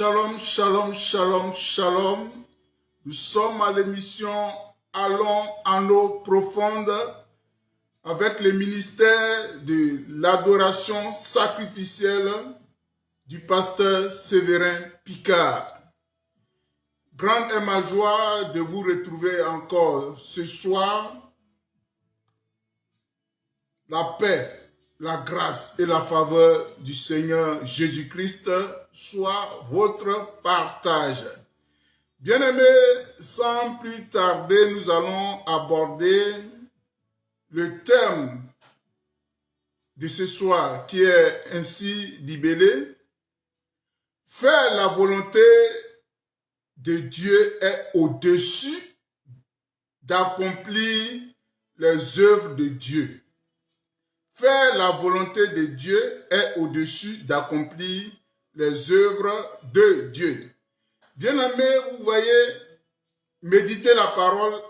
Shalom, shalom, shalom, shalom. Nous sommes à l'émission Allons en eau profonde avec le ministère de l'adoration sacrificielle du pasteur Séverin Picard. Grande est ma joie de vous retrouver encore ce soir. La paix, la grâce et la faveur du Seigneur Jésus-Christ soit votre partage. Bien-aimés, sans plus tarder, nous allons aborder le thème de ce soir qui est ainsi libellé. Faire la volonté de Dieu est au-dessus d'accomplir les œuvres de Dieu. Faire la volonté de Dieu est au-dessus d'accomplir les œuvres de Dieu. Bien-aimés, vous voyez, méditer la parole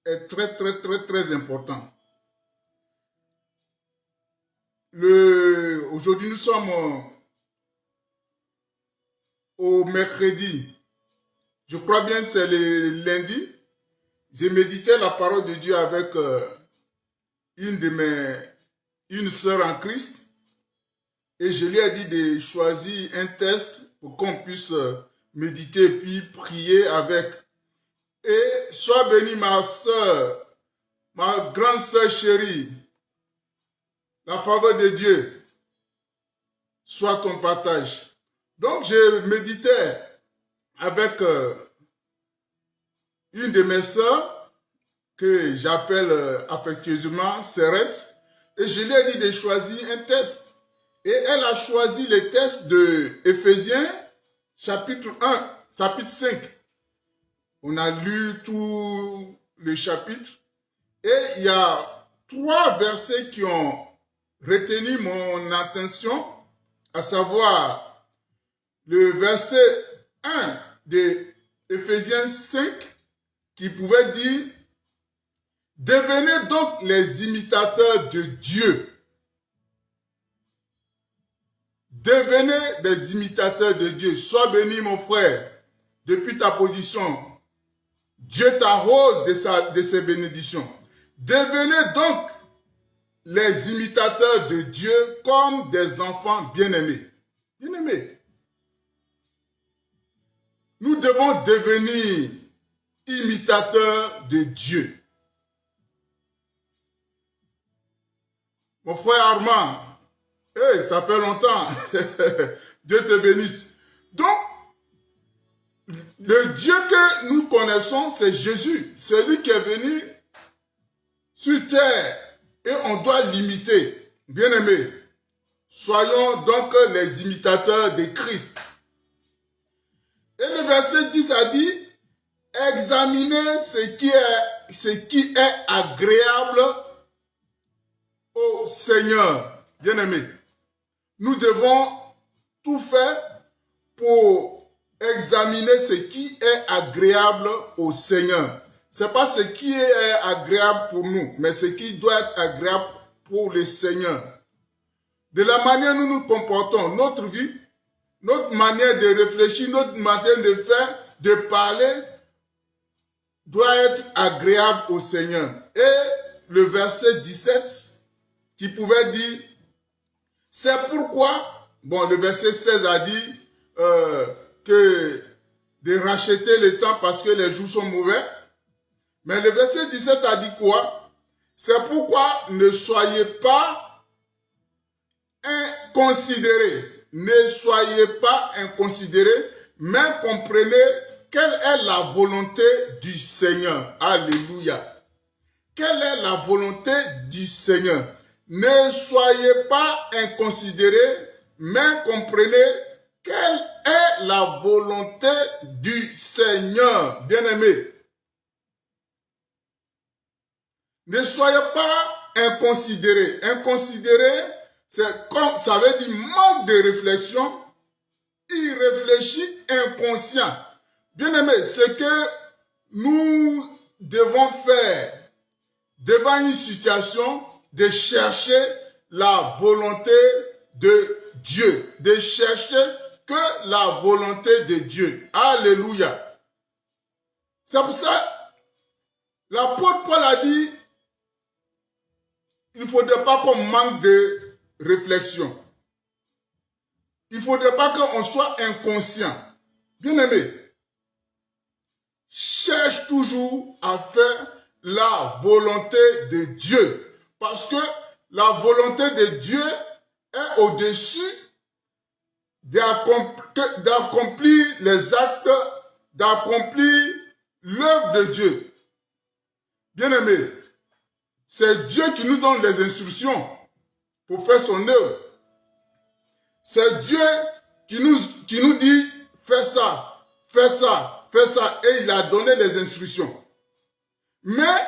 est très important. Aujourd'hui, nous sommes au mercredi. Je crois bien que c'est le lundi. J'ai médité la parole de Dieu avec une sœur en Christ. Et je lui ai dit de choisir un texte pour qu'on puisse méditer et puis prier avec. Et sois bénie ma sœur, ma grande sœur chérie. La faveur de Dieu soit ton partage. Donc je méditais avec une de mes sœurs que j'appelle affectueusement Serette. Et je lui ai dit de choisir un texte. Et elle a choisi le texte de Éphésiens, chapitre 1, chapitre 5. On a lu tout le chapitre. Et il y a 3 versets qui ont retenu mon attention, à savoir le verset 1 de Éphésiens 5, qui pouvait dire « Devenez donc les imitateurs de Dieu. » Devenez des imitateurs de Dieu. Sois béni, mon frère, depuis ta position. Dieu t'arrose de ses bénédictions. Devenez donc les imitateurs de Dieu comme des enfants bien-aimés. Bien-aimés. Nous devons devenir imitateurs de Dieu. Mon frère Armand, hey, ça fait longtemps. Dieu te bénisse. Donc, le Dieu que nous connaissons, c'est Jésus. C'est lui qui est venu sur terre et on doit l'imiter. Bien-aimés, soyons donc les imitateurs de Christ. Et le verset 10 a dit, examinez ce qui est agréable au Seigneur. Bien-aimés, nous devons tout faire pour examiner ce qui est agréable au Seigneur. Ce n'est pas ce qui est agréable pour nous, mais ce qui doit être agréable pour le Seigneur. De la manière dont nous nous comportons, notre vie, notre manière de réfléchir, notre manière de faire, de parler, doit être agréable au Seigneur. Et le verset 17, qui pouvait dire, c'est pourquoi, bon, le verset 16 a dit que de racheter le temps parce que les jours sont mauvais. Mais le verset 17 a dit quoi? C'est pourquoi ne soyez pas inconsidérés. Ne soyez pas inconsidérés, mais comprenez quelle est la volonté du Seigneur. Alléluia. Quelle est la volonté du Seigneur? Ne soyez pas inconsidérés, mais comprenez quelle est la volonté du Seigneur. Bien-aimés, ne soyez pas inconsidérés. Inconsidérés, c'est comme, ça veut dire manque de réflexion, irréfléchi, inconscient. Bien-aimés, ce que nous devons faire devant une situation, de chercher la volonté de Dieu, de chercher que la volonté de Dieu. Alléluia. C'est pour ça, l'apôtre Paul a dit, il ne faudrait pas qu'on manque de réflexion. Il ne faudrait pas qu'on soit inconscient. Bien-aimé, cherche toujours à faire la volonté de Dieu. Parce que la volonté de Dieu est au-dessus d'accomplir les actes, d'accomplir l'œuvre de Dieu. Bien-aimé, c'est Dieu qui nous donne les instructions pour faire son œuvre. C'est Dieu qui nous dit, fais ça, fais ça, fais ça. Et il a donné les instructions. Mais,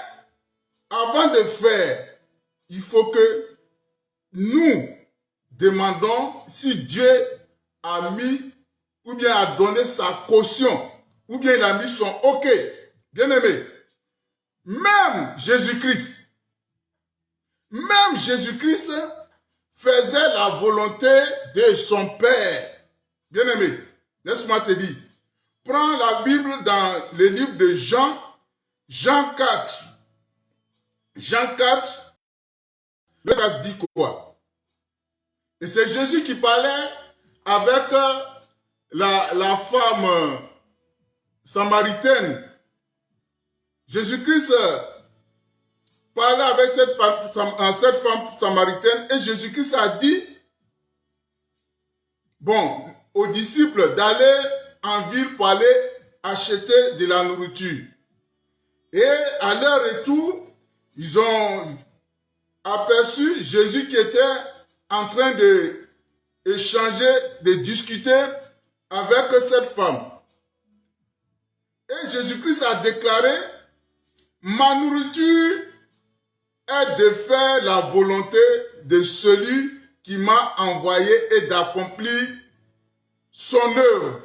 avant de faire, il faut que nous demandons si Dieu a mis, ou bien a donné sa caution, ou bien il a mis son OK. Bien-aimé, même Jésus-Christ faisait la volonté de son Père. Bien-aimé, laisse-moi te dire, prends la Bible dans le livre de Jean 4. Jean 4, le verset dit quoi? Et c'est Jésus qui parlait avec la femme samaritaine. Jésus-Christ parlait avec cette femme samaritaine et Jésus-Christ a dit, bon, aux disciples d'aller en ville pour aller acheter de la nourriture. Et à leur retour, ils ont aperçu Jésus qui était en train d'échanger, de discuter avec cette femme. Et Jésus-Christ a déclaré, ma nourriture est de faire la volonté de celui qui m'a envoyé et d'accomplir son œuvre.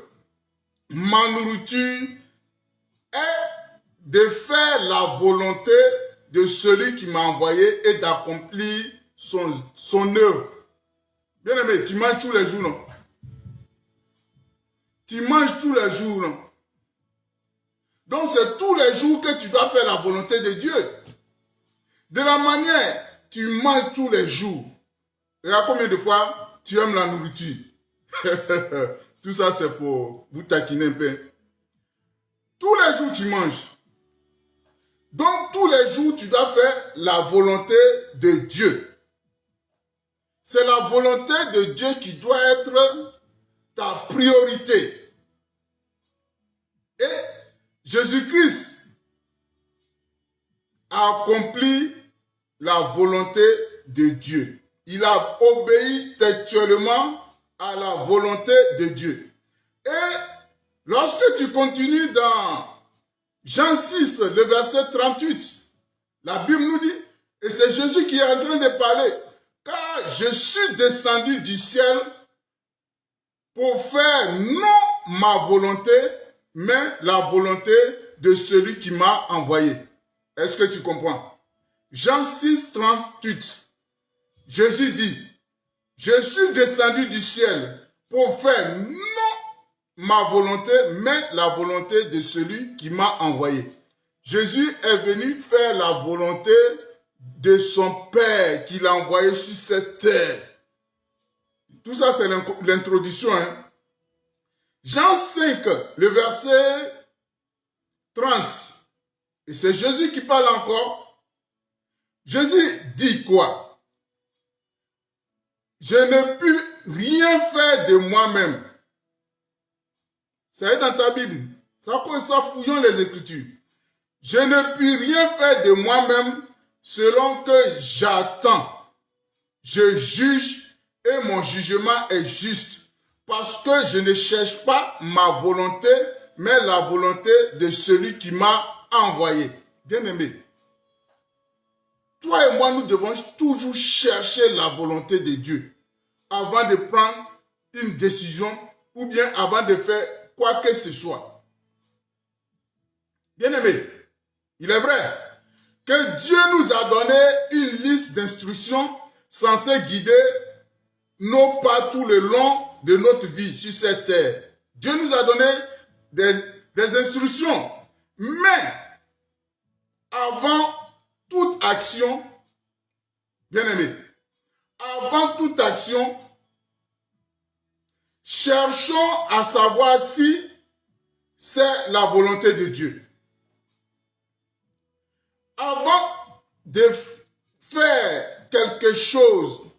Ma nourriture est de faire la volonté de celui qui m'a envoyé et d'accomplir son œuvre. Bien-aimé, tu manges tous les jours, non? Tu manges tous les jours, non? Donc c'est tous les jours que tu dois faire la volonté de Dieu. De la manière, tu manges tous les jours. Regarde combien de fois tu aimes la nourriture. Tout ça c'est pour vous taquiner un peu. Tous les jours tu manges. Donc tous les jours tu dois faire la volonté de Dieu. C'est la volonté de Dieu qui doit être ta priorité. Et Jésus-Christ a accompli la volonté de Dieu. Il a obéi textuellement à la volonté de Dieu. Et lorsque tu continues dans Jean 6, le verset 38, la Bible nous dit, et c'est Jésus qui est en train de parler, car je suis descendu du ciel pour faire non ma volonté, mais la volonté de celui qui m'a envoyé. Est-ce que tu comprends? Jean 6, 38. Jésus dit, je suis descendu du ciel pour faire non ma volonté, mais la volonté de celui qui m'a envoyé. Jésus est venu faire la volonté de son Père qu'il a envoyé sur cette terre. Tout ça, c'est l'introduction. Hein? Jean 5, le verset 30. Et c'est Jésus qui parle encore. Jésus dit quoi? Je ne puis rien faire de moi-même. C'est dans ta Bible. Ça cause ça, fouillons les Écritures. Je ne puis rien faire de moi-même selon que j'attends. Je juge et mon jugement est juste. Parce que je ne cherche pas ma volonté, mais la volonté de celui qui m'a envoyé. Bien-aimé, toi et moi, nous devons toujours chercher la volonté de Dieu avant de prendre une décision ou bien avant de faire quoi que ce soit. Bien-aimé, il est vrai que Dieu nous a donné une liste d'instructions censées guider nos pas tout le long de notre vie sur cette terre. Dieu nous a donné des instructions. Mais avant toute action, bien-aimé, avant toute action, cherchons à savoir si c'est la volonté de Dieu. Avant de faire quelque chose,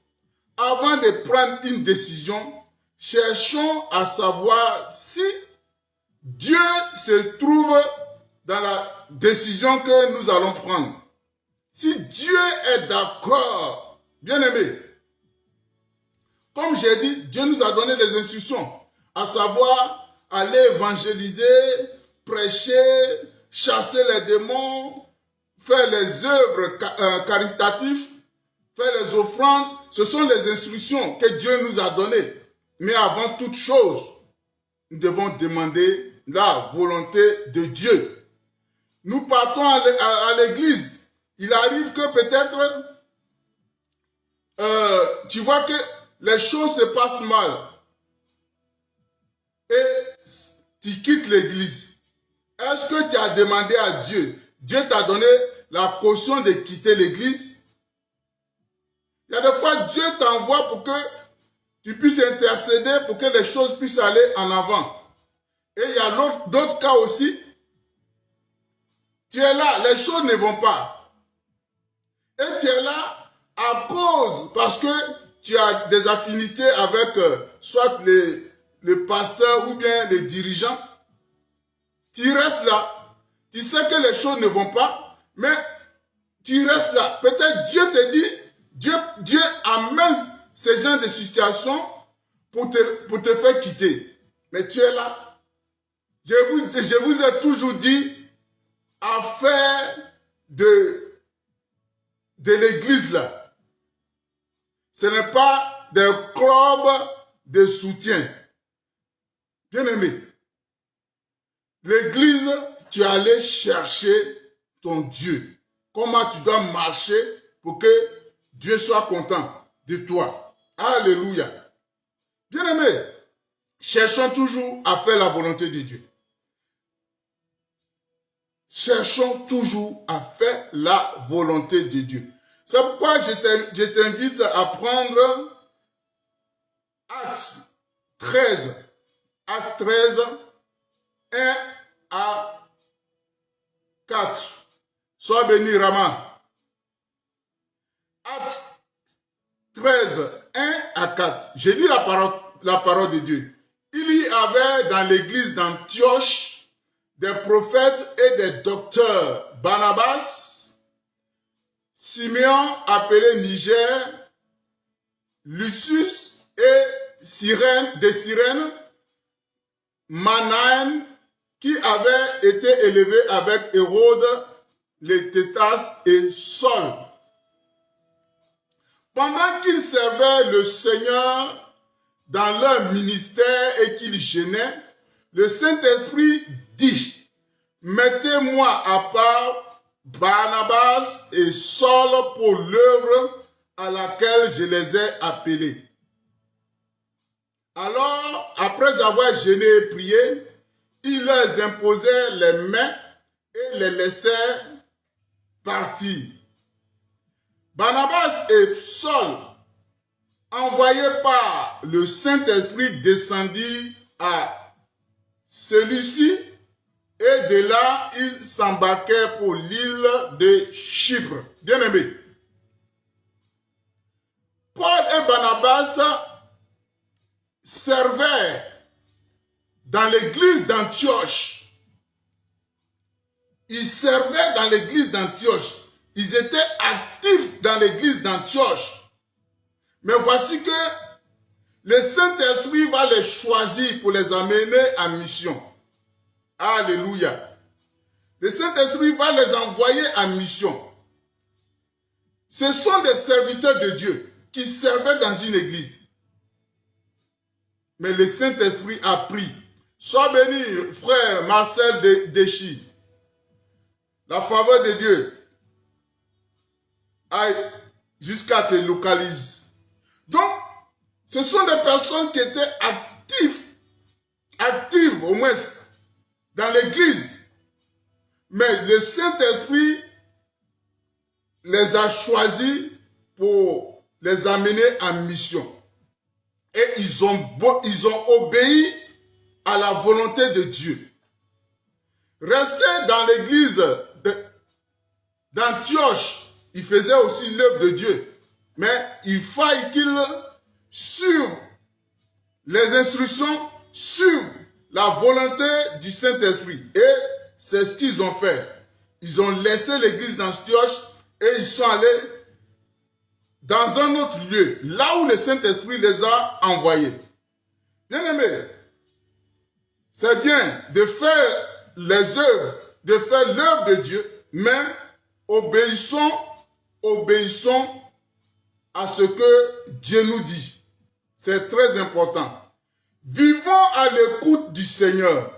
avant de prendre une décision, cherchons à savoir si Dieu se trouve dans la décision que nous allons prendre. Si Dieu est d'accord, bien-aimé, comme j'ai dit, Dieu nous a donné des instructions, à savoir aller évangéliser, prêcher, chasser les démons, faire les œuvres caritatives, faire les offrandes. Ce sont les instructions que Dieu nous a données. Mais avant toute chose, nous devons demander la volonté de Dieu. Nous partons à l'église. Il arrive que peut-être, tu vois que les choses se passent mal. Et tu quittes l'église. Est-ce que tu as demandé à Dieu? Dieu t'a donné la caution de quitter l'église? Il y a des fois, Dieu t'envoie pour que tu puisses intercéder, pour que les choses puissent aller en avant. Et il y a d'autres cas aussi. Tu es là, les choses ne vont pas. Et tu es là à cause, parce que tu as des affinités avec soit les pasteurs ou bien les dirigeants. Tu restes là. Tu sais que les choses ne vont pas, mais tu restes là. Peut-être Dieu te dit, Dieu amène ce genre de situation pour te faire quitter. Mais tu es là. Je vous ai toujours dit, affaire de l'église là. Ce n'est pas des clubs de soutien. Bien aimé, l'église, tu es allé chercher ton Dieu. Comment tu dois marcher pour que Dieu soit content de toi. Alléluia. Bien aimé, cherchons toujours à faire la volonté de Dieu. Cherchons toujours à faire la volonté de Dieu. C'est pourquoi je t'invite à prendre Acte 13. Acte 13, 1 à 4. Sois béni, Rama. Acte 13, 1 à 4. J'ai lu la parole de Dieu. Il y avait dans l'église d'Antioche des prophètes et des docteurs, Barnabas, Simeon appelé Niger, Lucius et Cyrène, Manaen, qui avait été élevé avec Hérode, les Tétras et Saul. Pendant qu'ils servaient le Seigneur dans leur ministère et qu'ils gênaient, le Saint-Esprit dit, mettez-moi à part Barnabas et Saul pour l'œuvre à laquelle je les ai appelés. Alors, après avoir gêné et prié, il leur imposait les mains et les laissait partir. Barnabas et Saul, envoyés par le Saint-Esprit, descendirent à celui-ci et de là, ils s'embarquèrent pour l'île de Chypre. Bien-aimés, Paul et Barnabas servaient dans l'église d'Antioche. Ils servaient dans l'église d'Antioche. Ils étaient actifs dans l'église d'Antioche. Mais voici que le Saint-Esprit va les choisir pour les amener en mission. Alléluia. Le Saint-Esprit va les envoyer en mission. Ce sont des serviteurs de Dieu qui servaient dans une église. Mais le Saint-Esprit a pris. Sois béni, frère Marcel Déchi. La faveur de Dieu aille jusqu'à te localiser. Donc, Ce sont des personnes qui étaient actives au moins dans l'église. Mais le Saint-Esprit les a choisis pour les amener en mission. Et ils ont obéi à la volonté de Dieu. Rester dans l'église d'Antioche, il faisait aussi l'œuvre de Dieu. Mais il fallait qu'il suive les instructions, suive la volonté du Saint-Esprit. Et c'est ce qu'ils ont fait. Ils ont laissé l'église d'Antioche et ils sont allés dans un autre lieu, là où le Saint-Esprit les a envoyés. Bien-aimés, c'est bien de faire les œuvres, de faire l'œuvre de Dieu, mais obéissons à ce que Dieu nous dit. C'est très important. Vivons à l'écoute du Seigneur.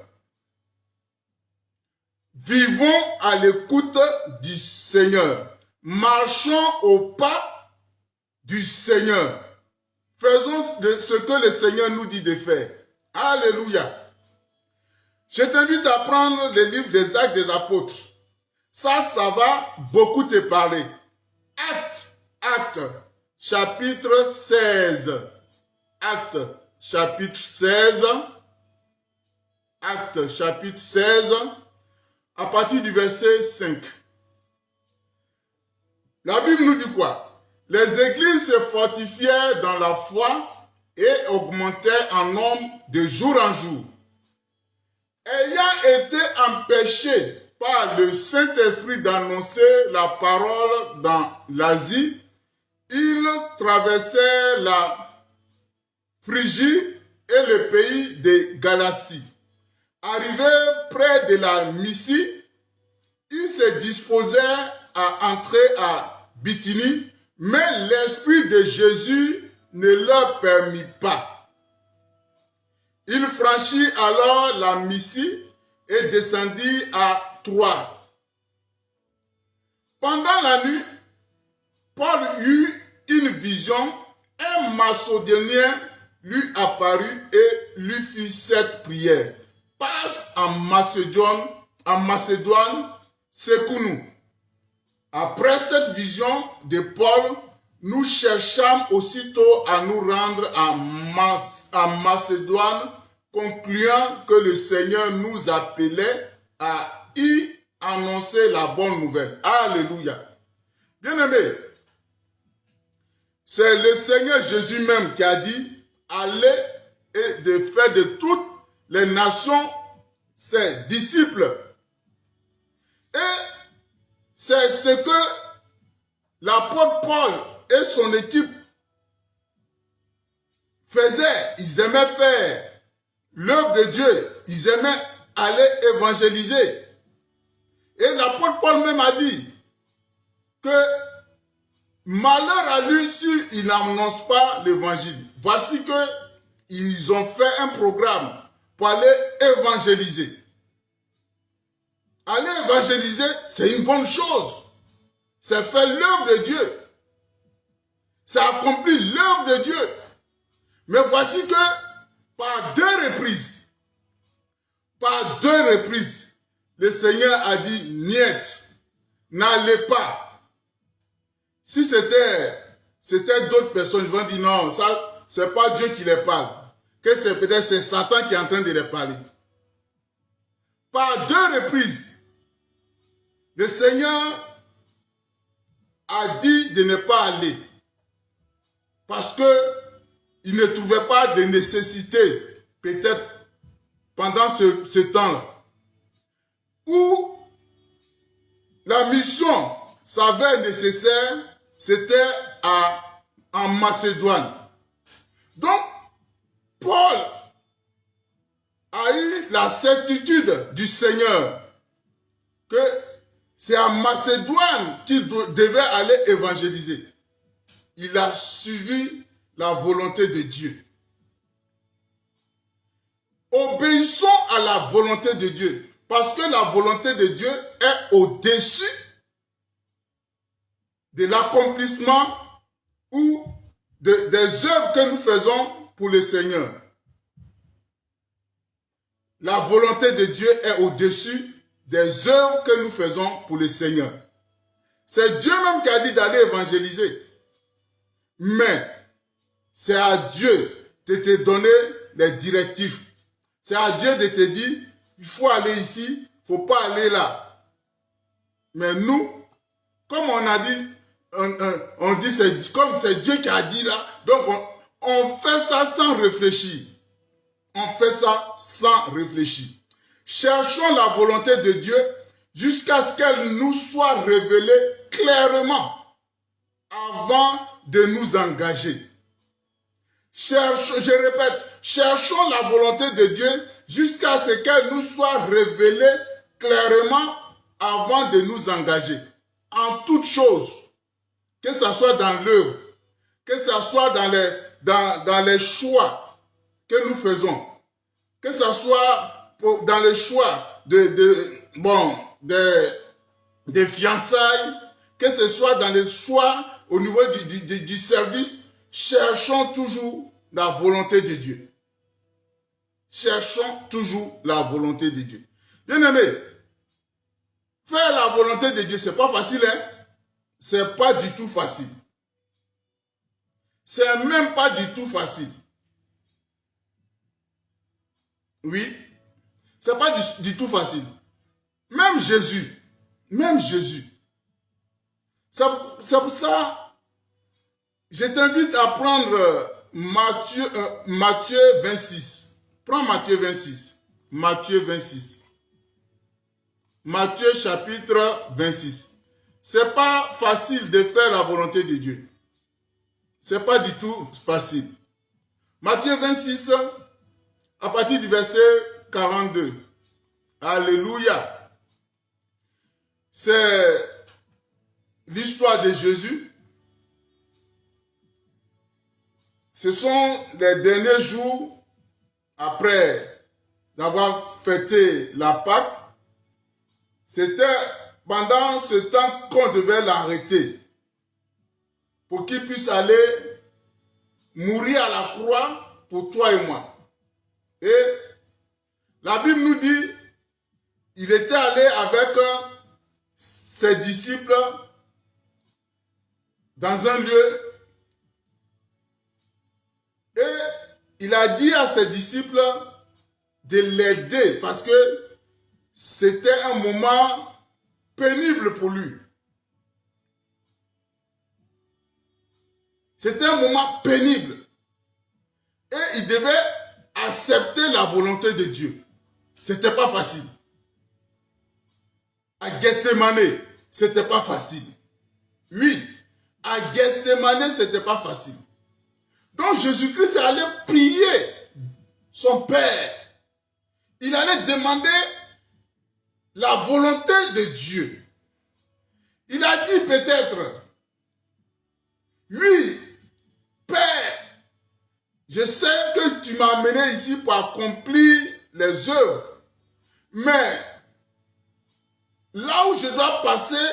Vivons à l'écoute du Seigneur. Marchons au pas du Seigneur. Faisons ce que le Seigneur nous dit de faire. Alléluia. Je t'invite à prendre le livre des Actes des Apôtres. Ça va beaucoup te parler. Actes, chapitre 16. Actes, chapitre 16. Actes, chapitre 16. À partir du verset 5. La Bible nous dit quoi? Les églises se fortifiaient dans la foi et augmentaient en nombre de jour en jour. Ayant été empêchés par le Saint-Esprit d'annoncer la parole dans l'Asie, ils traversaient la Phrygie et le pays de Galatie. Arrivés près de la Mysie, ils se disposaient à entrer à Bithynie, mais l'Esprit de Jésus ne leur permit pas. Il franchit alors la Mysie et descendit à Troie. Pendant la nuit, Paul eut une vision. Un Macédonien lui apparut et lui fit cette prière. Passe en Macédoine, secoue-nous. Après cette vision de Paul, nous cherchâmes aussitôt à nous rendre en Macédoine, concluant que le Seigneur nous appelait à y annoncer la bonne nouvelle. Alléluia. Bien-aimés, c'est le Seigneur Jésus même qui a dit, allez et de faire de toutes les nations ses disciples. Et c'est ce que l'apôtre Paul et son équipe faisaient. Ils aimaient faire l'œuvre de Dieu. Ils aimaient aller évangéliser. Et l'apôtre Paul même a dit que malheur à lui s'il n'annonce pas l'évangile. Voici qu'ils ont fait un programme pour aller évangéliser. Aller évangéliser, c'est une bonne chose. C'est faire l'œuvre de Dieu. C'est accomplir l'œuvre de Dieu. Mais voici que par deux reprises, le Seigneur a dit, niet, n'allez pas. Si c'était d'autres personnes, ils vont dire non, ça, c'est pas Dieu qui les parle. Que c'est peut-être c'est Satan qui est en train de les parler. Par deux reprises, le Seigneur a dit de ne pas aller. Parce qu'il ne trouvait pas de nécessité, peut-être pendant ce temps-là. Où la mission s'avère nécessaire, c'était en Macédoine. Donc, Paul a eu la certitude du Seigneur que c'est en Macédoine qu'il devait aller évangéliser. Il a suivi la volonté de Dieu. Obéissons à la volonté de Dieu. Parce que la volonté de Dieu est au-dessus de l'accomplissement ou des œuvres que nous faisons pour le Seigneur. La volonté de Dieu est au-dessus des œuvres que nous faisons pour le Seigneur. C'est Dieu même qui a dit d'aller évangéliser. Mais c'est à Dieu de te donner les directives. C'est à Dieu de te dire, il faut aller ici, il ne faut pas aller là. Mais nous, comme on a dit, on dit comme c'est Dieu qui a dit là, donc on fait ça sans réfléchir. On fait ça sans réfléchir. Cherchons la volonté de Dieu jusqu'à ce qu'elle nous soit révélée clairement avant de nous engager. Je répète, cherchons la volonté de Dieu jusqu'à ce qu'elle nous soit révélée clairement avant de nous engager. En toutes choses, que ce soit dans l'œuvre, que ce soit dans les choix que nous faisons, que ce soit dans le choix des fiançailles, que ce soit dans les choix au niveau du service, cherchons toujours la volonté de Dieu. Cherchons toujours la volonté de Dieu. Bien-aimé, faire la volonté de Dieu, c'est pas facile, hein? C'est pas du tout facile. C'est même pas du tout facile. Oui, c'est pas du tout facile. Même Jésus. C'est pour ça, je t'invite à prendre Matthieu 26. Prends Matthieu 26. Matthieu 26. Matthieu chapitre 26. C'est pas facile de faire la volonté de Dieu. C'est pas du tout facile. Matthieu 26, à partir du verset 42. Alléluia. C'est l'histoire de Jésus. Ce sont les derniers jours après avoir fêté la Pâque. C'était pendant ce temps qu'on devait l'arrêter pour qu'il puisse aller mourir à la croix pour toi et moi. Et la Bible nous dit, il était allé avec ses disciples dans un lieu et il a dit à ses disciples de l'aider parce que c'était un moment pénible pour lui. C'était un moment pénible. Et il devait accepter la volonté de Dieu. C'était pas facile. À Gethsémane, c'était pas facile. Oui, à Gethsémane, c'était pas facile. Donc Jésus-Christ est allé prier son Père. Il allait demander la volonté de Dieu. Il a dit peut-être, oui, Père, je sais que tu m'as amené ici pour accomplir les œuvres, mais là où je dois passer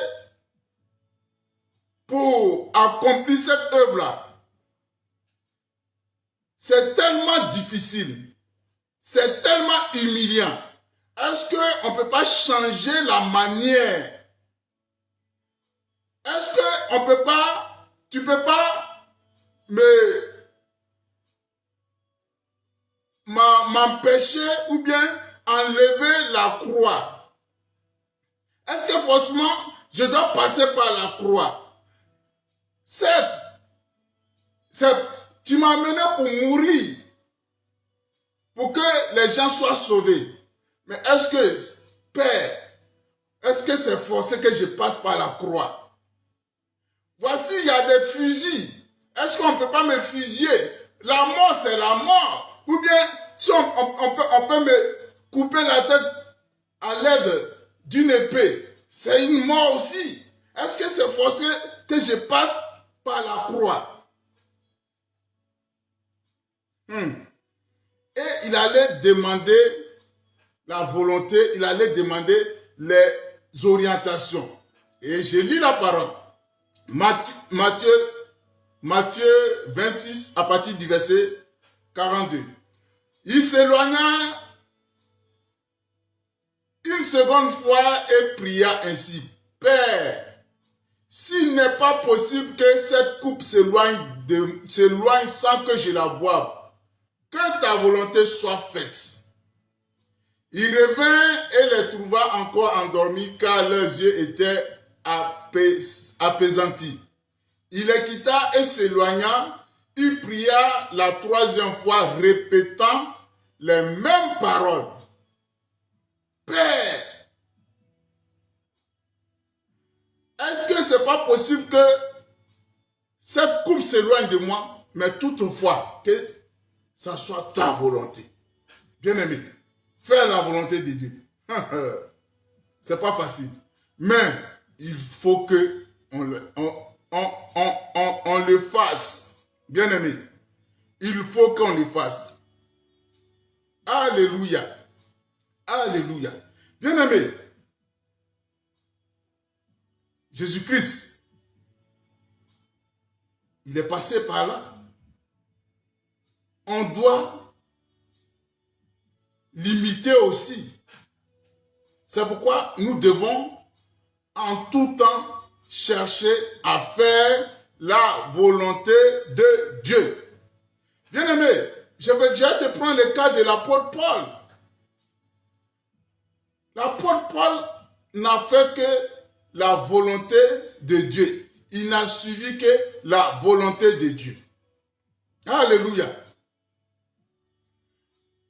pour accomplir cette œuvre-là, c'est tellement difficile, c'est tellement humiliant. Est-ce qu'on ne peut pas changer la manière? Est-ce qu'on peut pas, tu peux pas m'empêcher ou bien enlever la croix? Est-ce que forcément je dois passer par la croix? Certes, tu m'as amené pour mourir, pour que les gens soient sauvés. Mais est-ce que, Père, est-ce que c'est forcé que je passe par la croix? Voici, il y a des fusils. Est-ce qu'on ne peut pas me fusiller? La mort, c'est la mort. Ou bien, si on peut me couper la tête à l'aide d'une épée, c'est une mort aussi. Est-ce que c'est forcé que je passe par la croix? Et il allait demander la volonté, il allait demander les orientations. Et je lis la parole. Matthieu Matthieu 26 à partir du verset 42. Il s'éloigna une seconde fois et pria ainsi. Père, s'il n'est pas possible que cette coupe s'éloigne sans que je la boive, que ta volonté soit faite. Il revint et les trouva encore endormis car leurs yeux étaient apaisantis. Il les quitta et s'éloigna. Il pria la troisième fois, répétant les mêmes paroles. Père, est-ce que c'est pas possible que cette coupe s'éloigne de moi, mais toutefois que ça soit ta volonté? Bien-aimé, faire la volonté de Dieu. C'est pas facile. Mais il faut que on le fasse. Bien-aimé, il faut qu'on le fasse. Alléluia. Alléluia. Bien-aimé, Jésus-Christ, il est passé par là. On doit l'imiter aussi. C'est pourquoi nous devons en tout temps chercher à faire la volonté de Dieu. Bien-aimé, je vais déjà te prendre le cas de l'apôtre Paul. L'apôtre Paul n'a fait que la volonté de Dieu. Il n'a suivi que la volonté de Dieu. Alléluia.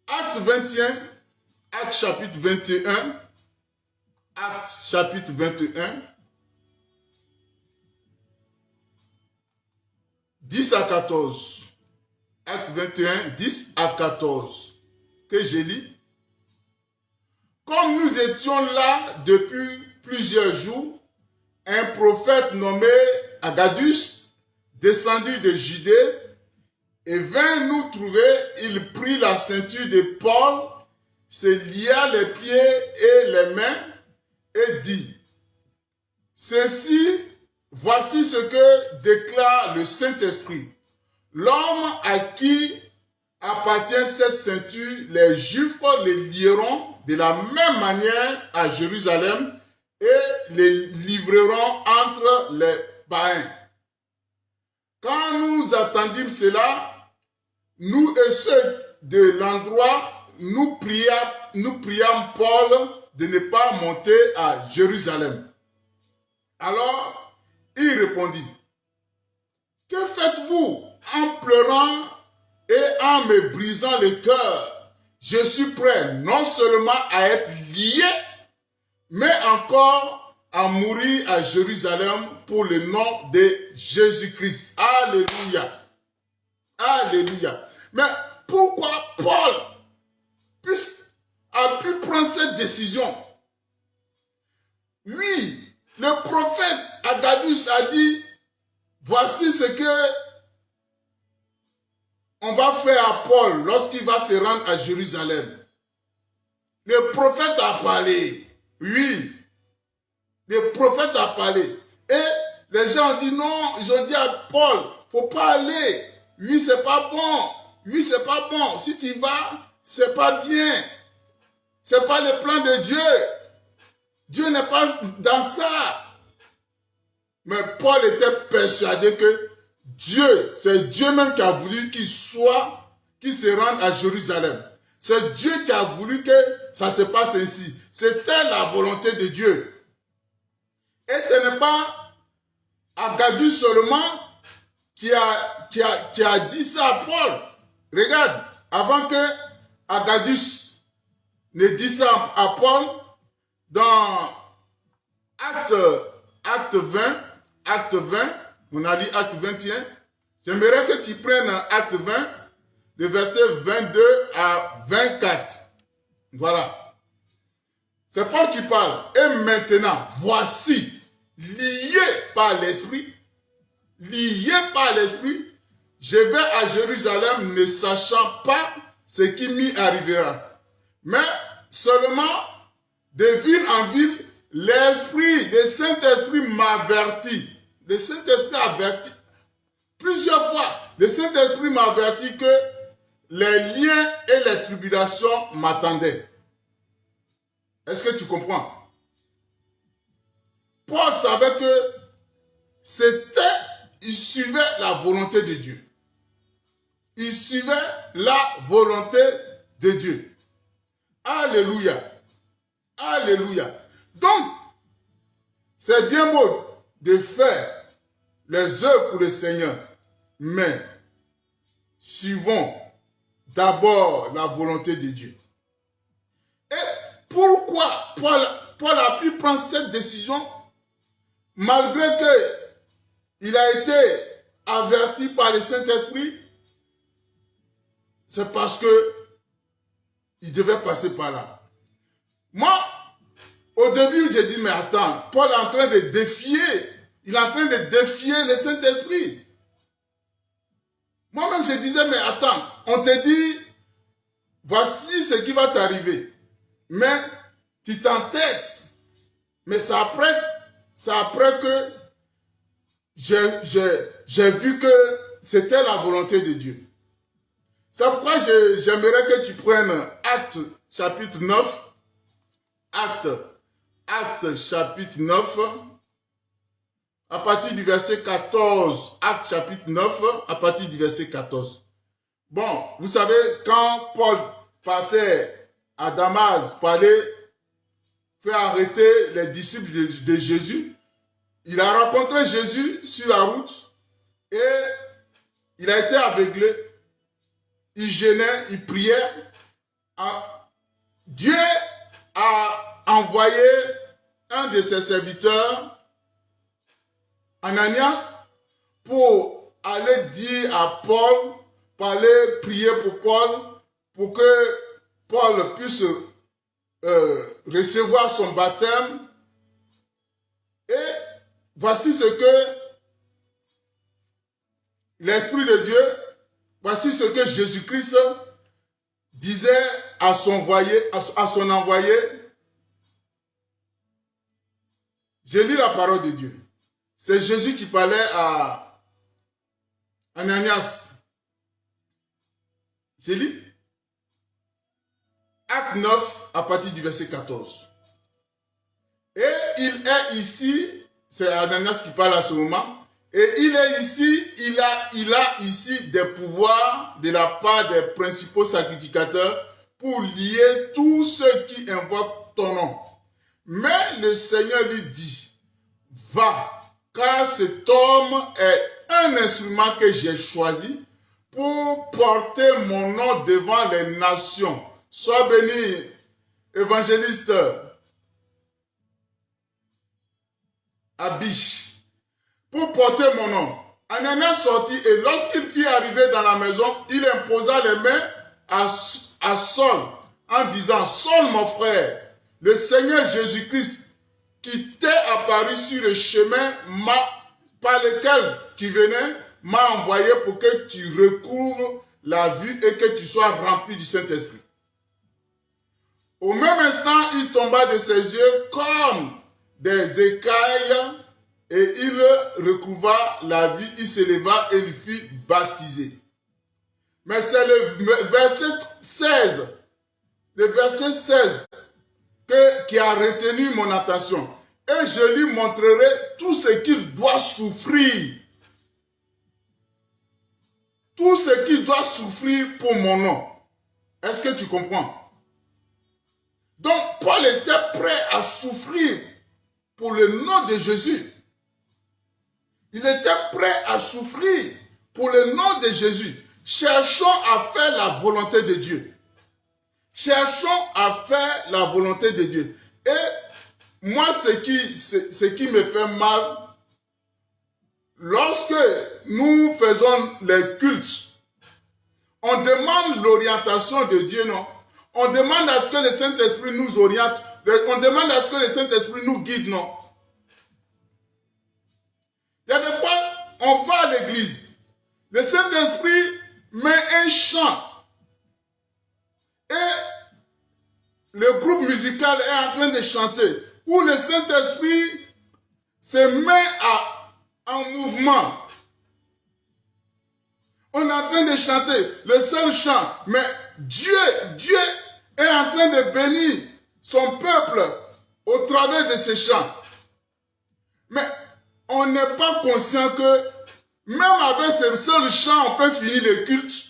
Acte 21, Acte chapitre 21, Acte chapitre 21, 10 à 14. Acte 21, 10 à 14. Que je lis. Comme nous étions là depuis plusieurs jours, un prophète nommé Agadus, descendu de Judée, et vint nous trouver. Il prit la ceinture de Paul, se lia les pieds et les mains, et dit, voici ce que déclare le Saint-Esprit. L'homme à qui appartient cette ceinture, les Juifs les lieront de la même manière à Jérusalem et les livreront entre les païens. Quand nous attendîmes cela, nous et ceux de l'endroit, nous priâmes Paul de ne pas monter à Jérusalem. Alors, il répondit, que faites-vous en pleurant et en me brisant le cœur? Je suis prêt non seulement à être lié, mais encore à mourir à Jérusalem pour le nom de Jésus-Christ. Alléluia. Alléluia. Mais pourquoi Paul a pu prendre cette décision? Oui, le prophète Agadus a dit, voici ce que on va faire à Paul lorsqu'il va se rendre à Jérusalem. Le prophète a parlé. Oui. Le prophète a parlé. Et les gens ont dit non. Ils ont dit à Paul, faut pas aller. Oui, c'est pas bon. Oui, c'est pas bon. Si tu vas, c'est pas bien. C'est pas le plan de Dieu. Dieu n'est pas dans ça. Mais Paul était persuadé que Dieu, c'est Dieu même qui a voulu qu'il se rende à Jérusalem. C'est Dieu qui a voulu que ça se passe ainsi. C'était la volonté de Dieu. Et ce n'est pas Agadus seulement qui a dit ça à Paul. Regarde, avant que Agadus ne dise ça à Paul, dans Acte 20, on a dit Acte 21, j'aimerais que tu prennes Acte 20, le verset 22 à 24. Voilà. C'est Paul qui parle. Et maintenant, voici, lié par l'Esprit, je vais à Jérusalem ne sachant pas ce qui m'y arrivera. Mais seulement de ville en ville, l'Esprit, le Saint-Esprit m'avertit. Le Saint-Esprit Plusieurs fois, le Saint-Esprit m'a averti que les liens et les tribulations m'attendaient. Est-ce que tu comprends? Paul savait que il suivait la volonté de Dieu. Il suivait la volonté de Dieu. Alléluia. Alléluia. Donc, c'est bien beau de faire les œuvres pour le Seigneur, mais suivons d'abord la volonté de Dieu. Et pourquoi Paul a pu prendre cette décision malgré qu'il a été averti par le Saint-Esprit? C'est parce que il devait passer par là. Moi, au début, j'ai dit, mais attends, Paul est en train de défier, il est en train de défier le Saint-Esprit. Moi-même, je disais, mais attends, on te dit, voici ce qui va t'arriver. Mais tu t'entêtes. Mais c'est après que j'ai vu que c'était la volonté de Dieu. C'est pourquoi j'aimerais que tu prennes Actes chapitre 9. Actes chapitre 9. À partir du verset 14. Actes chapitre 9. À partir du verset 14. Bon, vous savez, quand Paul partait à Damas pour aller faire arrêter les disciples de Jésus, il a rencontré Jésus sur la route et il a été aveuglé. Il gênait, il priait. Dieu a envoyé un de ses serviteurs, Ananias, pour aller dire à Paul, pour aller prier pour Paul, pour que Paul puisse recevoir son baptême. Et voici ce que l'Esprit de Dieu, voici ce que Jésus-Christ disait à son envoyé. Je lis la parole de Dieu. C'est Jésus qui parlait à Ananias. Je lis. Acte 9 à partir du verset 14. Et il est ici, c'est Ananias qui parle à ce moment, et il est ici, il a ici des pouvoirs de la part des principaux sacrificateurs pour lier tous ceux qui invoquent ton nom. Mais le Seigneur lui dit, va, car cet homme est un instrument que j'ai choisi pour porter mon nom devant les nations. Sois béni, évangéliste Abish, pour porter mon nom. Ananias sortit et lorsqu'il fut arrivé dans la maison, il imposa les mains à Saul en disant, Saul mon frère, le Seigneur Jésus-Christ qui t'est apparu sur le chemin par lequel tu venais, m'a envoyé pour que tu recouvres la vue et que tu sois rempli du Saint-Esprit. Au même instant, il tomba de ses yeux comme des écailles et il recouvra la vie, il s'éleva et il fut baptisé. Mais c'est le verset 16 qui a retenu mon attention. Et je lui montrerai tout ce qu'il doit souffrir. Tout ce qu'il doit souffrir pour mon nom. Est-ce que tu comprends? Donc, Paul était prêt à souffrir pour le nom de Jésus. Il était prêt à souffrir pour le nom de Jésus. Cherchons à faire la volonté de Dieu. Cherchons à faire la volonté de Dieu. Et moi, ce qui me fait mal, lorsque nous faisons les cultes, on demande l'orientation de Dieu, non? On demande à ce que le Saint-Esprit nous oriente. On demande à ce que le Saint-Esprit nous guide, non? Il y a des fois, on va à l'église. Le Saint-Esprit met un chant. Et le groupe musical est en train de chanter. Où le Saint-Esprit se met en mouvement. On est en train de chanter le seul chant. Mais Dieu est en train de bénir son peuple au travers de ces chants. Mais on n'est pas conscient que même avec ce seul chant, on peut finir le culte.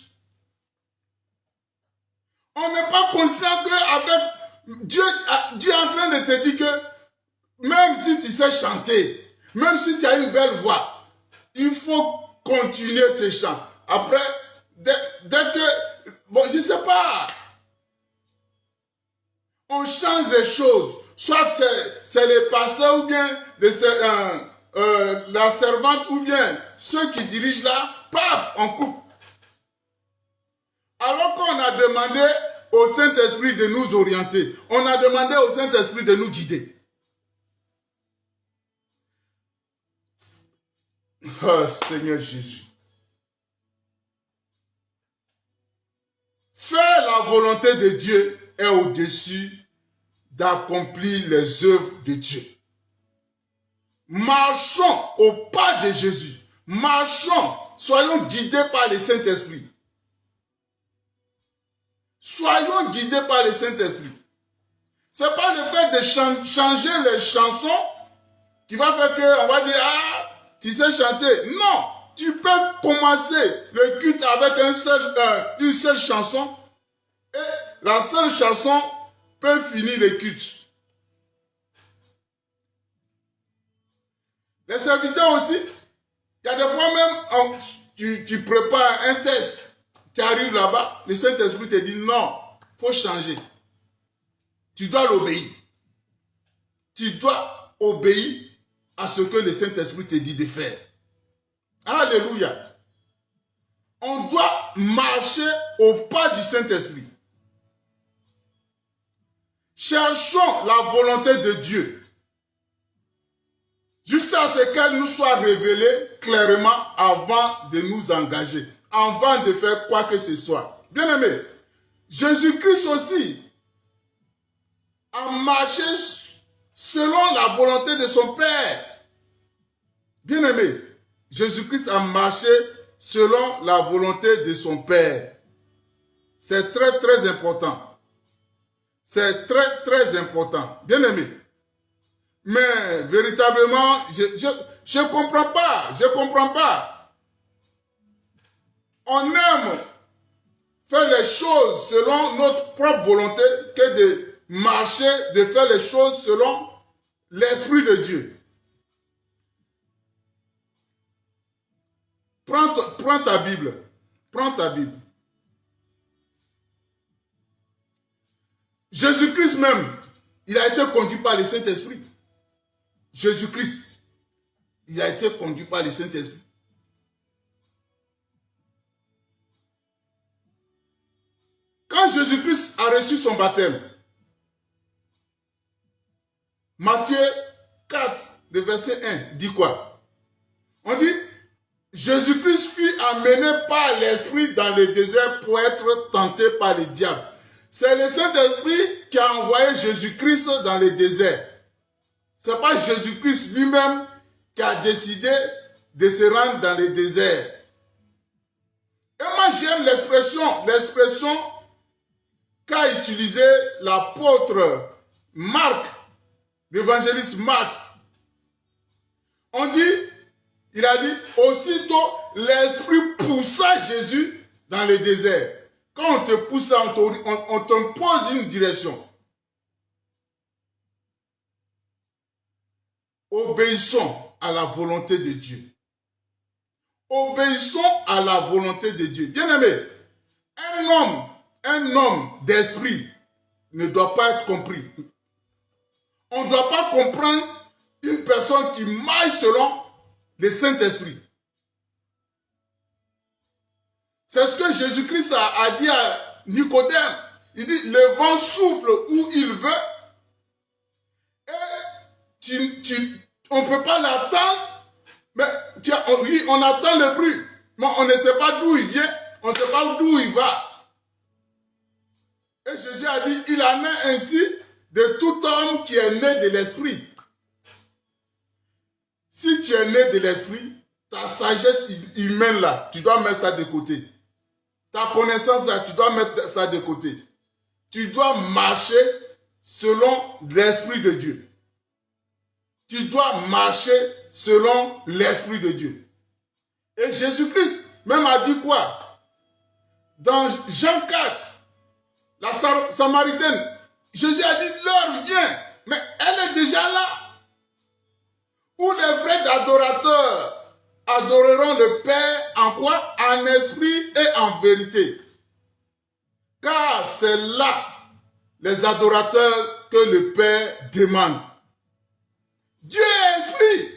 On n'est pas conscient qu'avec Dieu est en train de te dire que même si tu sais chanter, même si tu as une belle voix, il faut continuer ce chant. Après, dès que, bon, je ne sais pas, on change les choses. Soit c'est les pasteurs ou bien la servante ou bien ceux qui dirigent là, paf, on coupe. Alors qu'on a demandé au Saint-Esprit de nous orienter, on a demandé au Saint-Esprit de nous guider. Oh Seigneur Jésus. Faire la volonté de Dieu est au-dessus d'accomplir les œuvres de Dieu. Marchons au pas de Jésus. Marchons, soyons guidés par le Saint-Esprit. Soyons guidés par le Saint-Esprit. Ce n'est pas le fait de changer les chansons qui va faire qu'on va dire, ah, tu sais chanter. Non, tu peux commencer le culte avec une seule chanson et la seule chanson peut finir le culte. Les serviteurs aussi, il y a des fois même, tu prépares un test, tu arrives là-bas, le Saint-Esprit te dit non, il faut changer. Tu dois l'obéir. Tu dois obéir à ce que le Saint-Esprit te dit de faire. Alléluia. On doit marcher au pas du Saint-Esprit. Cherchons la volonté de Dieu. Jusqu'à ce qu'elle nous soit révélée clairement avant de nous engager, avant de faire quoi que ce soit. Bien aimé, Jésus-Christ aussi a marché selon la volonté de son Père. Bien aimé, Jésus-Christ a marché selon la volonté de son Père. C'est très très important. C'est très très important. Bien aimé. Mais véritablement, je comprends pas. Je comprends pas. On aime faire les choses selon notre propre volonté que de marcher, de faire les choses selon l'Esprit de Dieu. Prends ta Bible. Prends ta Bible. Jésus-Christ même, il a été conduit par le Saint-Esprit. Jésus-Christ, il a été conduit par le Saint-Esprit. Quand Jésus-Christ a reçu son baptême, Matthieu 4, le verset 1, dit quoi? On dit, Jésus-Christ fut amené par l'Esprit dans le désert pour être tenté par le diable. C'est le Saint-Esprit qui a envoyé Jésus-Christ dans le désert. Ce n'est pas Jésus-Christ lui-même qui a décidé de se rendre dans le désert. Et moi j'aime l'expression qu'a utilisé l'apôtre Marc, l'évangéliste Marc. On dit, il a dit, aussitôt l'Esprit poussa Jésus dans le désert. Quand on te pousse là, on te pose une direction. Obéissons à la volonté de Dieu. Obéissons à la volonté de Dieu. Bien-aimé, un homme d'esprit ne doit pas être compris. On ne doit pas comprendre une personne qui marche selon le Saint-Esprit. C'est ce que Jésus-Christ a dit à Nicodème. Il dit, le vent souffle où il veut et on ne peut pas l'attendre. Mais on attend le bruit, mais on ne sait pas d'où il vient, on ne sait pas d'où il va. Et Jésus a dit, il en est ainsi de tout homme qui est né de l'Esprit. Si tu es né de l'Esprit, ta sagesse humaine là, tu dois mettre ça de côté. Ta connaissance là, tu dois mettre ça de côté. Tu dois marcher selon l'Esprit de Dieu. Tu dois marcher selon l'Esprit de Dieu. Et Jésus-Christ même a dit quoi? Dans Jean 4, la Samaritaine, Jésus a dit, l'heure vient, mais elle est déjà là. Où les vrais adorateurs adoreront le Père en quoi? En esprit et en vérité. Car c'est là les adorateurs que le Père demande. Dieu est esprit.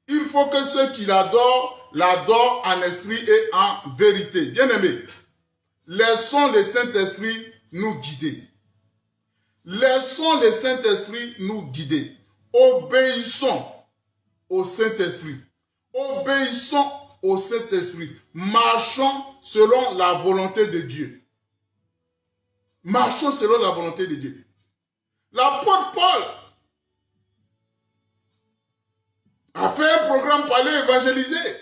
Il faut que ceux qui l'adorent en esprit et en vérité. Bien-aimés, laissons le Saint-Esprit nous guider. Laissons le Saint-Esprit nous guider. Obéissons au Saint-Esprit. Obéissons au Saint-Esprit. Marchons selon la volonté de Dieu. Marchons selon la volonté de Dieu. L'apôtre Paul a fait un programme pour aller évangéliser.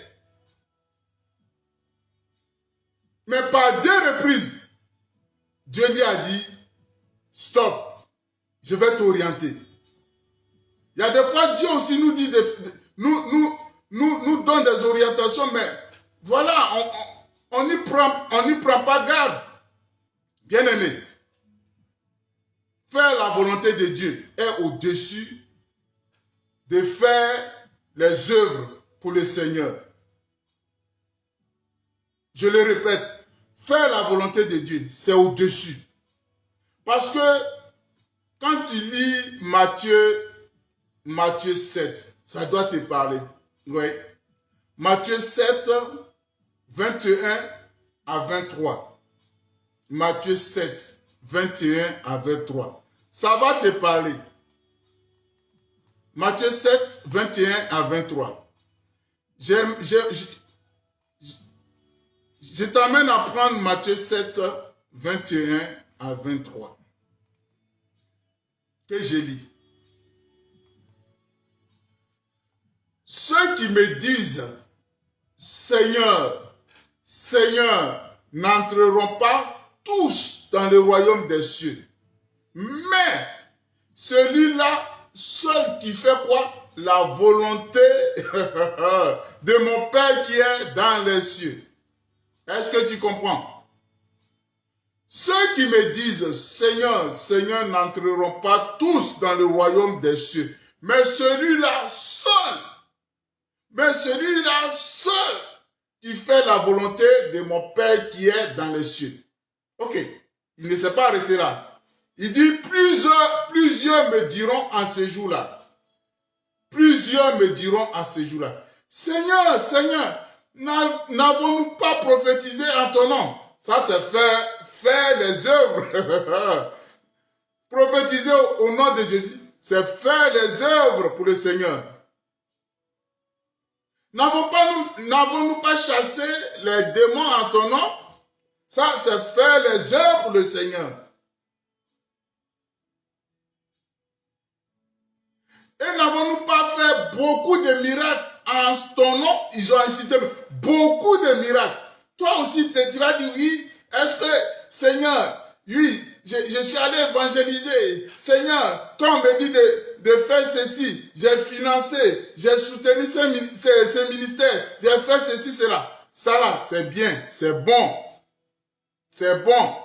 Mais par 2 reprises, Dieu lui a dit, stop, je vais t'orienter. Il y a des fois, Dieu aussi nous dit, nous donne des orientations, mais voilà, on n'y prend pas garde. Bien-aimé, faire la volonté de Dieu est au-dessus de faire les œuvres pour le Seigneur. Je le répète, faire la volonté de Dieu, c'est au-dessus. Parce que quand tu lis Matthieu 7, ça doit te parler. Oui. Matthieu 7, 21 à 23. Matthieu 7, 21 à 23. Ça va te parler. Matthieu 7, 21 à 23. Je t'amène à prendre Matthieu 7, 21 à 23. Que je lis. Ceux qui me disent, Seigneur, Seigneur, n'entreront pas tous dans le royaume des cieux. Mais celui-là, seul qui fait quoi? La volonté de mon Père qui est dans les cieux. Est-ce que tu comprends? Ceux qui me disent, Seigneur, Seigneur, n'entreront pas tous dans le royaume des cieux. Mais celui-là seul, qui fait la volonté de mon Père qui est dans les cieux. Ok, il ne s'est pas arrêté là. Il dit, plusieurs me diront en ce jour-là. Plusieurs me diront en ce jour-là. Seigneur, Seigneur, n'avons-nous pas prophétisé en ton nom? Ça, c'est faire les œuvres. Prophétiser au nom de Jésus, c'est faire les œuvres pour le Seigneur. N'avons-nous pas chassé les démons en ton nom? Ça, c'est faire les œuvres pour le Seigneur. Et n'avons-nous pas fait beaucoup de miracles en ton nom? Ils ont insisté, beaucoup de miracles. Toi aussi, tu vas dire oui. Est-ce que, Seigneur, oui, je suis allé évangéliser. Seigneur, toi, on me dit de faire ceci. J'ai financé, j'ai soutenu ce ministère. J'ai fait ceci, cela. Ça là, c'est bien, c'est bon. C'est bon.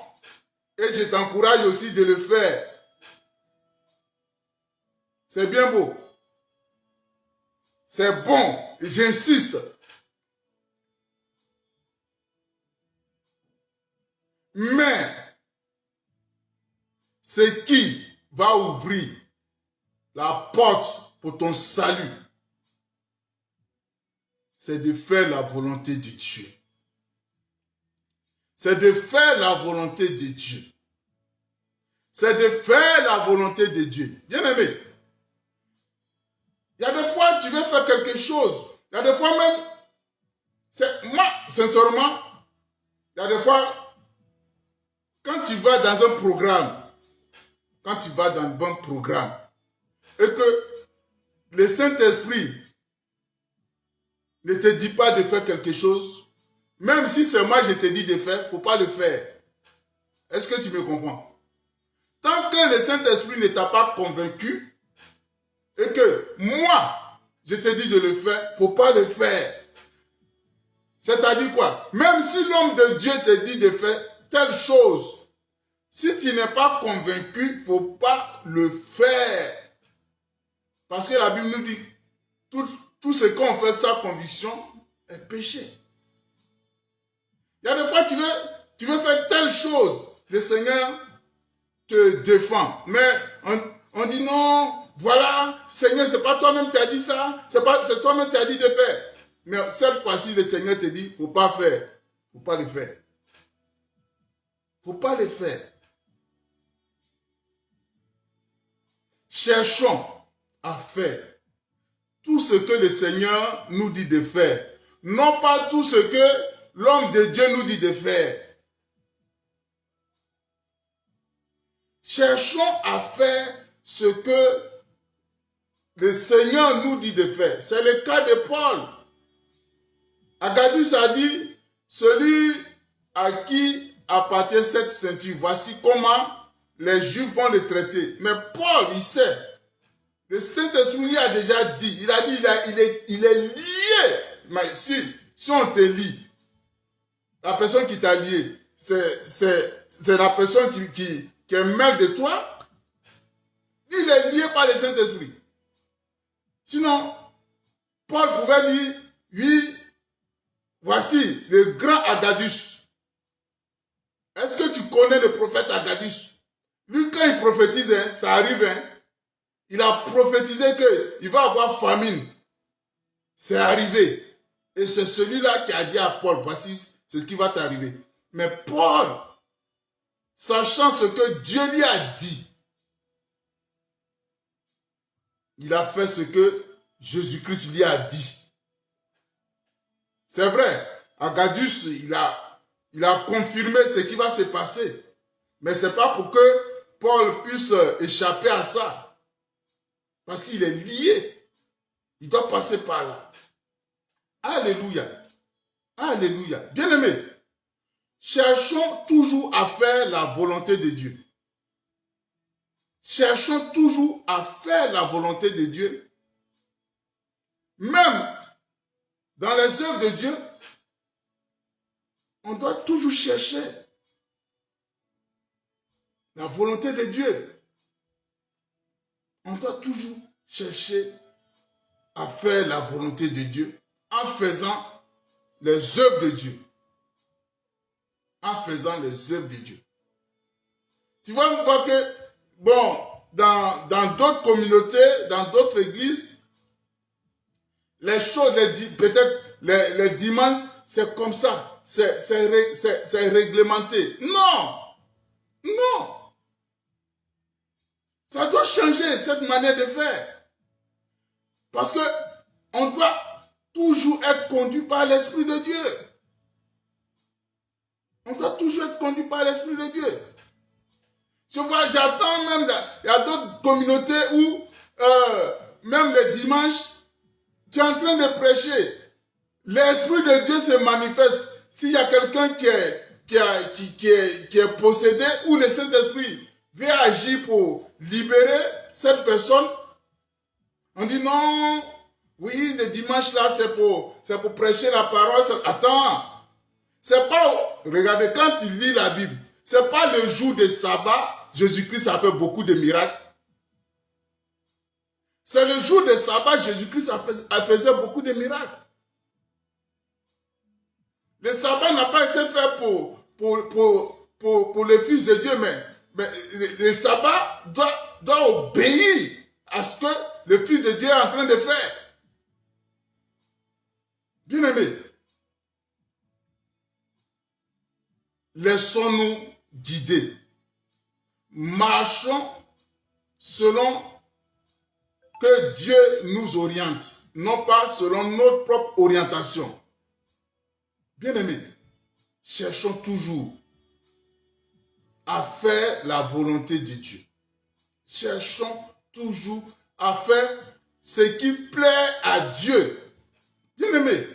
Et je t'encourage aussi de le faire. C'est bien beau. C'est bon. J'insiste. Mais, c'est qui va ouvrir la porte pour ton salut? C'est de faire la volonté de Dieu. C'est de faire la volonté de Dieu. C'est de faire la volonté de Dieu. Bien aimé. Il y a des fois, tu veux faire quelque chose. Il y a des fois même, moi, sincèrement, il y a des fois, quand tu vas dans un programme, et que le Saint-Esprit ne te dit pas de faire quelque chose, même si c'est moi je te dis de faire, il ne faut pas le faire. Est-ce que tu me comprends? Tant que le Saint-Esprit ne t'a pas convaincu et que moi, je te dis de le faire, il ne faut pas le faire. C'est-à-dire quoi? Même si l'homme de Dieu te dit de faire telle chose, si tu n'es pas convaincu, il ne faut pas le faire. Parce que la Bible nous dit, tout ce qu'on fait sans conviction est péché. Il y a des fois, tu veux faire telle chose, le Seigneur te défend. Mais on dit non, voilà, Seigneur, c'est pas toi-même qui as dit ça, c'est toi-même qui as dit de faire. Mais cette fois-ci, le Seigneur te dit, il ne faut pas faire. Il ne faut pas le faire. Il ne faut pas le faire. Cherchons à faire tout ce que le Seigneur nous dit de faire. Non pas tout ce que l'homme de Dieu nous dit de faire. Cherchons à faire ce que le Seigneur nous dit de faire. C'est le cas de Paul. Agadus a dit, celui à qui appartient cette ceinture, voici comment les Juifs vont le traiter. Mais Paul, il sait. Le Saint-Esprit lui a déjà dit, il a dit, il est lié. Mais si on te lie, la personne qui t'a lié, c'est la personne qui est maire de toi, il est lié par le Saint-Esprit. Sinon, Paul pouvait dire, oui, voici le grand Agadus. Est-ce que tu connais le prophète Agadus? Lui, quand il prophétise, ça arrive, il a prophétisé qu'il va avoir famine. C'est arrivé. Et c'est celui-là qui a dit à Paul, voici ce qui va t'arriver. Mais Paul, sachant ce que Dieu lui a dit, il a fait ce que Jésus-Christ lui a dit. C'est vrai, Agadus, il a confirmé ce qui va se passer. Mais ce n'est pas pour que Paul puisse échapper à ça. Parce qu'il est lié. Il doit passer par là. Alléluia. Alléluia. Bien-aimés, cherchons toujours à faire la volonté de Dieu. Cherchons toujours à faire la volonté de Dieu. Même dans les œuvres de Dieu, on doit toujours chercher la volonté de Dieu. On doit toujours chercher à faire la volonté de Dieu en faisant les œuvres de Dieu. En faisant les œuvres de Dieu. Tu vois, voir que, bon, dans d'autres communautés, dans d'autres églises, les choses, peut-être les dimanches, c'est comme ça. C'est réglementé. Non! Non! Ça doit changer cette manière de faire. Parce que on doit toujours être conduit par l'Esprit de Dieu. On doit toujours être conduit par l'Esprit de Dieu. Je vois, j'attends même, il y a d'autres communautés où, même le dimanche, tu es en train de prêcher. L'Esprit de Dieu se manifeste. S'il y a quelqu'un qui est possédé, ou le Saint-Esprit veut agir pour libérer cette personne, on dit non, oui, le dimanche là, c'est pour prêcher la parole. Attends, c'est pas, regardez, quand il lit la Bible, c'est pas le jour de sabbat, Jésus-Christ a fait beaucoup de miracles. C'est le jour de sabbat, Jésus-Christ a fait beaucoup de miracles. Le sabbat n'a pas été fait pour le Fils de Dieu, mais le sabbat doit obéir à ce que le Fils de Dieu est en train de faire. Bien-aimés, laissons-nous guider. Marchons selon que Dieu nous oriente, non pas selon notre propre orientation. Bien-aimés, cherchons toujours à faire la volonté de Dieu. Cherchons toujours à faire ce qui plaît à Dieu. Bien-aimés,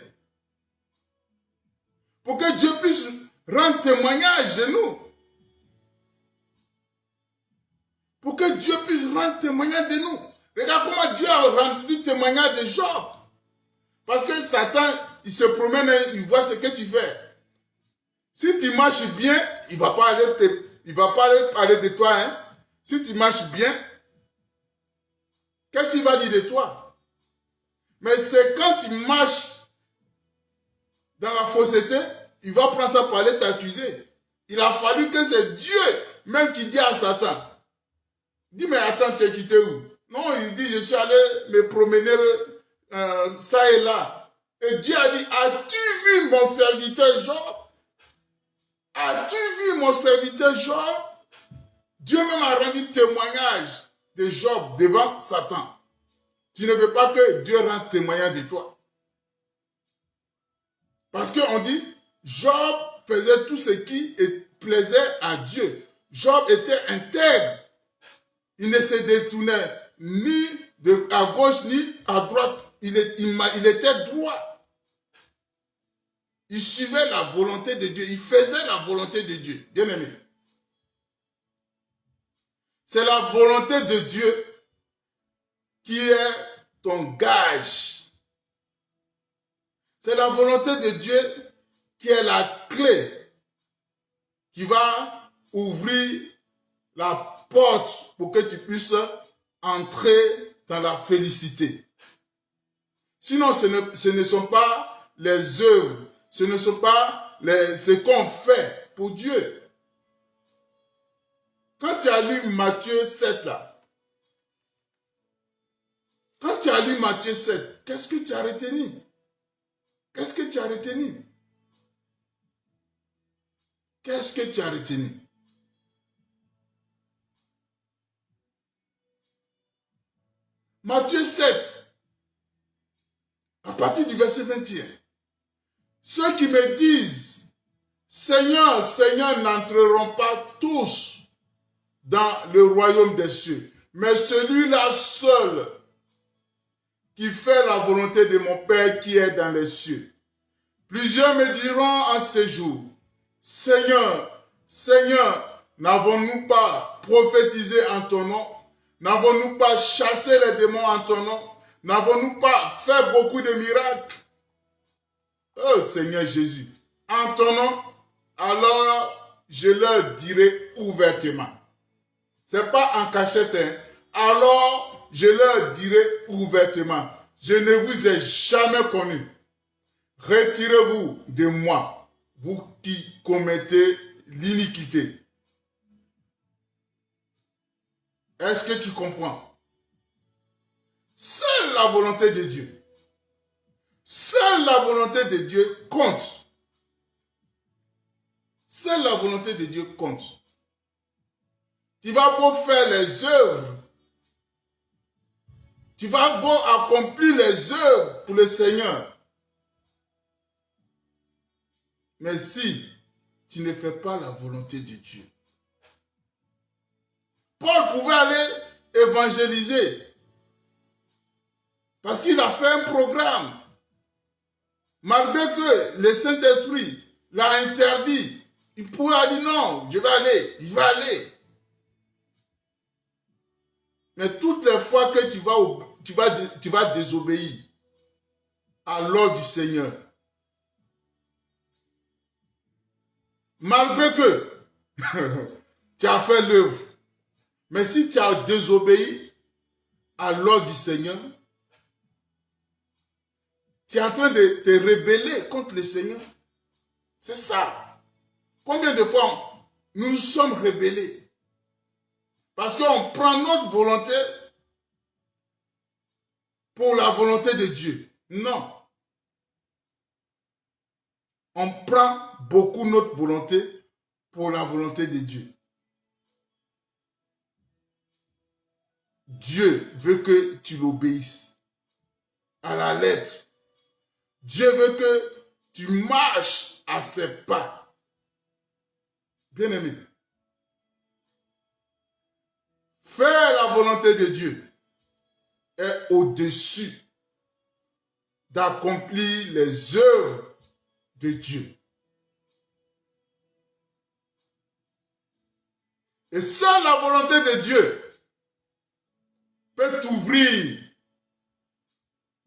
pour que Dieu puisse rendre témoignage de nous. Pour que Dieu puisse rendre témoignage de nous. Regarde comment Dieu a rendu témoignage de Job. Parce que Satan, il se promène et il voit ce que tu fais. Si tu marches bien, il ne va pas aller parler de toi. Hein? Si tu marches bien, qu'est-ce qu'il va dire de toi? Mais c'est quand tu marches dans la fausseté, il va prendre ça pour aller t'accuser. Il a fallu que c'est Dieu même qui dit à Satan, dis mais attends, tu es quitté où? Non, il dit je suis allé me promener ça et là. Et Dieu a dit, as-tu vu mon serviteur Job? As-tu vu mon serviteur Job? Dieu même a rendu témoignage de Job devant Satan. Tu ne veux pas que Dieu rende témoignage de toi. Parce qu'on dit, Job faisait tout ce qui plaisait à Dieu. Job était intègre. Il ne se détournait ni à gauche ni à droite. Il était droit. Il suivait la volonté de Dieu. Il faisait la volonté de Dieu. Bien aimé. C'est la volonté de Dieu qui est ton gage. C'est la volonté de Dieu qui est la clé qui va ouvrir la porte pour que tu puisses entrer dans la félicité. Sinon, ce ne sont pas les œuvres, ce ne sont pas ce qu'on fait pour Dieu. Quand tu as lu Matthieu 7 là, quand tu as lu Matthieu 7, qu'est-ce que tu as retenu? Qu'est-ce que tu as retenu? Qu'est-ce que tu as retenu? Matthieu 7, à partir du verset 21. Ceux qui me disent, Seigneur, Seigneur, n'entreront pas tous dans le royaume des cieux, mais celui-là seul qui fait la volonté de mon Père qui est dans les cieux. Plusieurs me diront en ce jour, Seigneur, Seigneur, n'avons-nous pas prophétisé en ton nom? N'avons-nous pas chassé les démons en ton nom? N'avons-nous pas fait beaucoup de miracles? Oh Seigneur Jésus, en ton nom, alors je leur dirai ouvertement. Ce n'est pas en cachette, hein? Alors je leur dirai ouvertement, je ne vous ai jamais connu. Retirez-vous de moi, vous qui commettez l'iniquité. Est-ce que tu comprends? Seule la volonté de Dieu. Seule la volonté de Dieu compte. Seule la volonté de Dieu compte. Tu vas beau faire les œuvres. Tu vas beau accomplir les œuvres pour le Seigneur. Mais si tu ne fais pas la volonté de Dieu. Paul pouvait aller évangéliser. Parce qu'il a fait un programme. Malgré que le Saint-Esprit l'a interdit, il pourrait dire non, je vais aller, il va aller. Mais toutes les fois que tu vas désobéir à l'ordre du Seigneur, malgré que tu as fait l'œuvre, mais si tu as désobéi à l'ordre du Seigneur, tu es en train de te rebeller contre le Seigneur. C'est ça. Combien de fois nous sommes rebellés? Parce qu'on prend notre volonté pour la volonté de Dieu. Non. On prend beaucoup notre volonté pour la volonté de Dieu. Dieu veut que tu l'obéisses à la lettre. Dieu veut que tu marches à ses pas. Bien-aimé, faire la volonté de Dieu est au-dessus d'accomplir les œuvres de Dieu. Et seule la volonté de Dieu peut t'ouvrir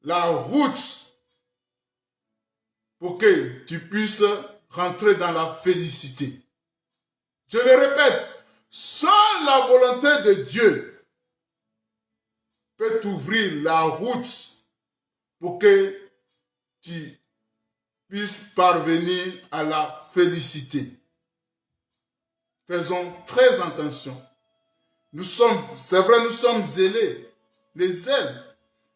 la route pour que tu puisses rentrer dans la félicité. Je le répète, seule la volonté de Dieu peut t'ouvrir la route pour que tu puisses parvenir à la félicité. Faisons très attention. C'est vrai, nous sommes zélés. Les ailes,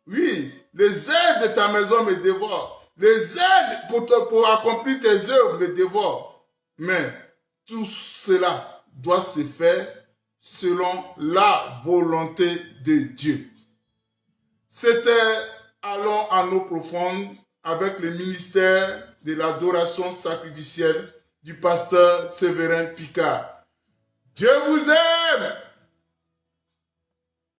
oui, les ailes de ta maison me dévorent. Les ailes pour accomplir tes œuvres me dévorent. Mais tout cela doit se faire selon la volonté de Dieu. C'était Allons à l'eau profonde avec le ministère de l'adoration sacrificielle du pasteur Séverin Picard. Dieu vous aime!